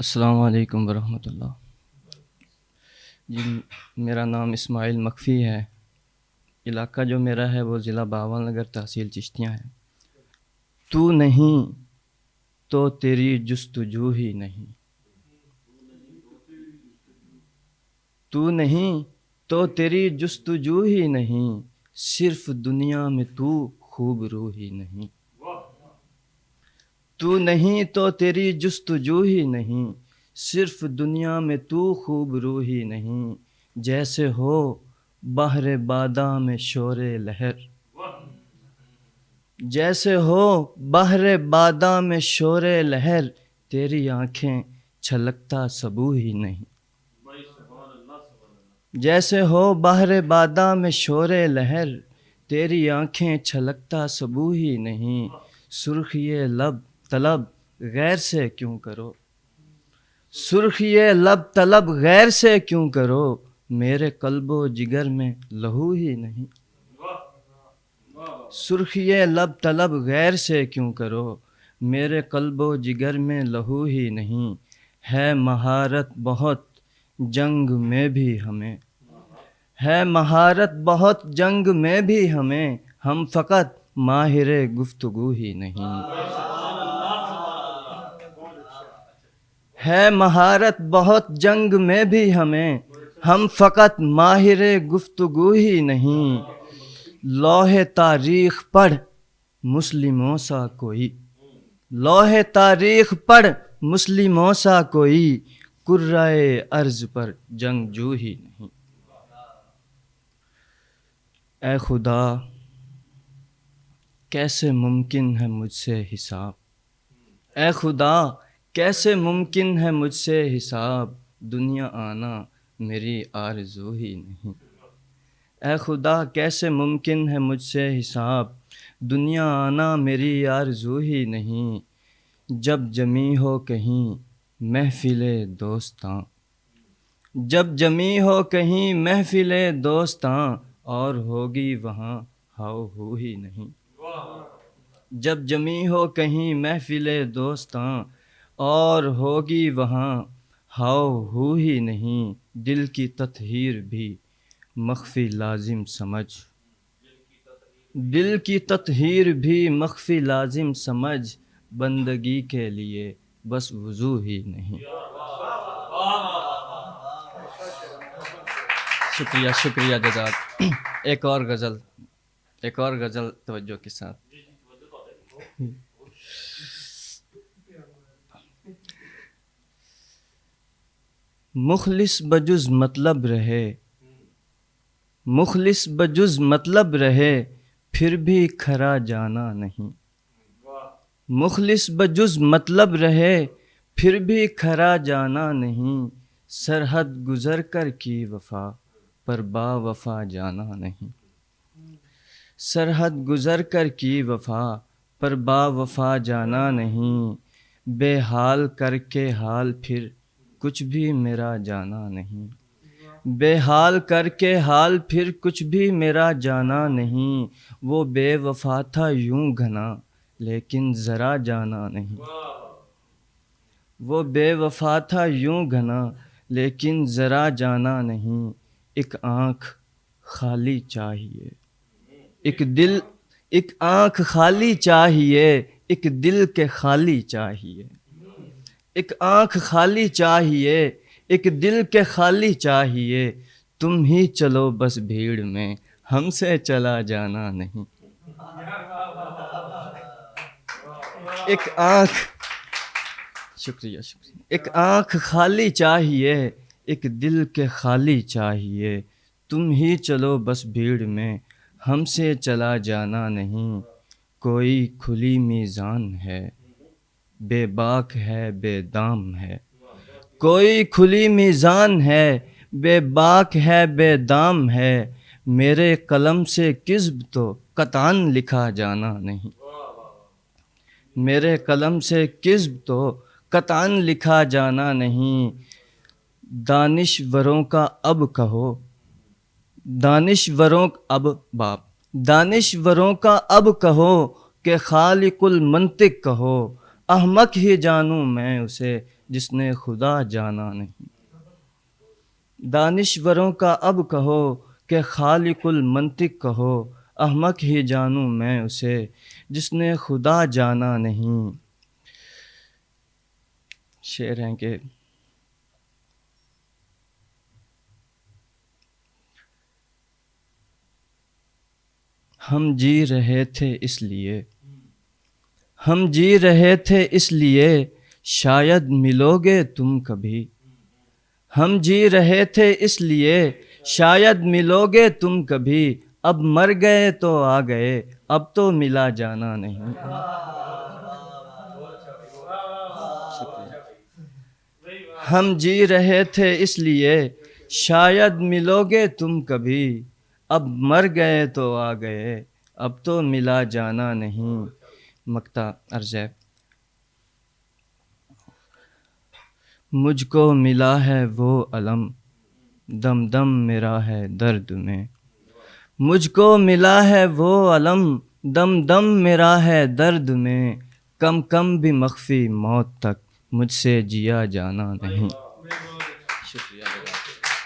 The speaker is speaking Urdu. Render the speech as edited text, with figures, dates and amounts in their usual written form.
السلام علیکم ورحمۃ اللہ۔ جی، میرا نام اسماعیل مخفی ہے۔ علاقہ جو میرا ہے وہ ضلع بہاول نگر تحصیل چشتیاں ہے۔ تو نہیں تو تیری جستجو ہی نہیں، تو نہیں تو تیری جستجو ہی نہیں، صرف دنیا میں تو خوب رو ہی نہیں۔ تو نہیں تو تیری جستجو ہی نہیں، صرف دنیا میں تو خوب رو ہی نہیں۔ جیسے ہو بحر باداں میں شور لہر، جیسے ہو بحر باداں میں شور لہر، تیری آنکھیں چھلکتا سبو ہی نہیں۔ جیسے ہو بحر باداں میں شور لہر، تیری آنکھیں چھلکتا سبو ہی نہیں۔ سرخی لب طلب غیر سے کیوں کرو، سرخی لب طلب غیر سے کیوں کرو، میرے قلب و جگر میں لہو ہی نہیں۔ سرخی لب طلب غیر سے کیوں کرو، میرے قلب و جگر میں لہو ہی نہیں۔ ہے مہارت بہت جنگ میں بھی ہمیں، ہے مہارت بہت جنگ میں بھی ہمیں، ہم فقط ماہر گفتگو ہی نہیں۔ ہے مہارت بہت جنگ میں بھی ہمیں، ہم فقط ماہر گفتگو ہی نہیں۔ لوح تاریخ پڑھ مسلموں سا کوئی، لوح تاریخ پڑھ مسلموں سا کوئی، کرۂ ارض پر جنگجو ہی نہیں۔ اے خدا کیسے ممکن ہے مجھ سے حساب، اے خدا کیسے ممکن ہے مجھ سے حساب، دنیا آنا میری آرزو ہی نہیں۔ اے خدا کیسے ممکن ہے مجھ سے حساب، دنیا آنا میری آرزو ہی نہیں۔ جب جمی ہو کہیں محفل دوستاں، جب جمی ہو کہیں محفل دوستاں، اور ہوگی وہاں ہاؤ ہو ہی نہیں۔ جب جمی ہو کہیں محفل دوستاں، اور ہوگی وہاں ہاؤ ہو ہی نہیں۔ دل کی تطہیر بھی مخفی لازم سمجھ، دل کی تطہیر بھی مخفی لازم سمجھ، بندگی کے لیے بس وضو ہی نہیں۔ شکریہ شکریہ جزاک۔ ایک اور غزل، ایک اور غزل توجہ کے ساتھ۔ مخلص بجز مطلب رہے، مخلص بجز مطلب رہے، پھر بھی کھرا جانا نہیں۔ مخلص بجز مطلب رہے، پھر بھی کھرا جانا نہیں۔ سرحد گزر کر کی وفا، پر با وفا جانا نہیں۔ سرحد گزر کر کی وفا، پر با وفا جانا نہیں۔ بے حال کر کے حال پھر کچھ بھی میرا جانا نہیں۔ بے حال کر کے حال پھر کچھ بھی میرا جانا نہیں۔ وہ بے وفا تھا یوں گھنا، لیکن ذرا جانا نہیں۔ وہ بے وفا تھا یوں گھنا، لیکن ذرا جانا نہیں۔ ایک آنکھ خالی چاہیے، ایک دل، ایک آنکھ خالی چاہیے، ایک دل کے خالی چاہیے۔ ایک آنکھ خالی چاہیے، ایک دل کے خالی چاہیے۔ تم ہی چلو بس بھیڑ میں، ہم سے چلا جانا نہیں۔ ایک آنکھ، شکریہ شکریہ، ایک آنکھ خالی چاہیے، ایک دل کے خالی چاہیے۔ تم ہی چلو بس بھیڑ میں، ہم سے چلا جانا نہیں۔ کوئی کھلی میزان ہے، بے باک ہے بے دام ہے۔ کوئی کھلی میزان ہے، بے باک ہے بے دام ہے۔ میرے قلم سے کذب تو قطعاً لکھا جانا نہیں۔ میرے قلم سے کذب تو قطعاً لکھا جانا نہیں۔ دانشوروں کا اب کہو، دانشوروں اب باب، دانشوروں کا اب کہو کہ خالق المنطق کہو۔ احمق ہی جانوں میں اسے جس نے خدا جانا نہیں۔ دانشوروں کا اب کہو کہ خالق المنطق کہو، احمق ہی جانوں میں اسے جس نے خدا جانا نہیں۔ شعر ہیں کہ ہم جی رہے تھے اس لیے، ہم جی رہے تھے اس لیے شاید ملو گے تم کبھی، ہم جی رہے تھے اس لیے شاید ملو گے تم کبھی، اب مر گئے تو آ گئے اب تو ملا جانا نہیں۔ ہم جی رہے تھے اس لیے شاید ملو گے تم کبھی، اب مر گئے تو آ گئے اب تو ملا جانا نہیں۔ مقطع عرض ہے، مجھ کو ملا ہے وہ علم دم دم میرا ہے درد میں، مجھ کو ملا ہے وہ علم دم دم میرا ہے درد میں، کم کم بھی مخفی موت تک مجھ سے جیا جانا نہیں۔ شکریہ۔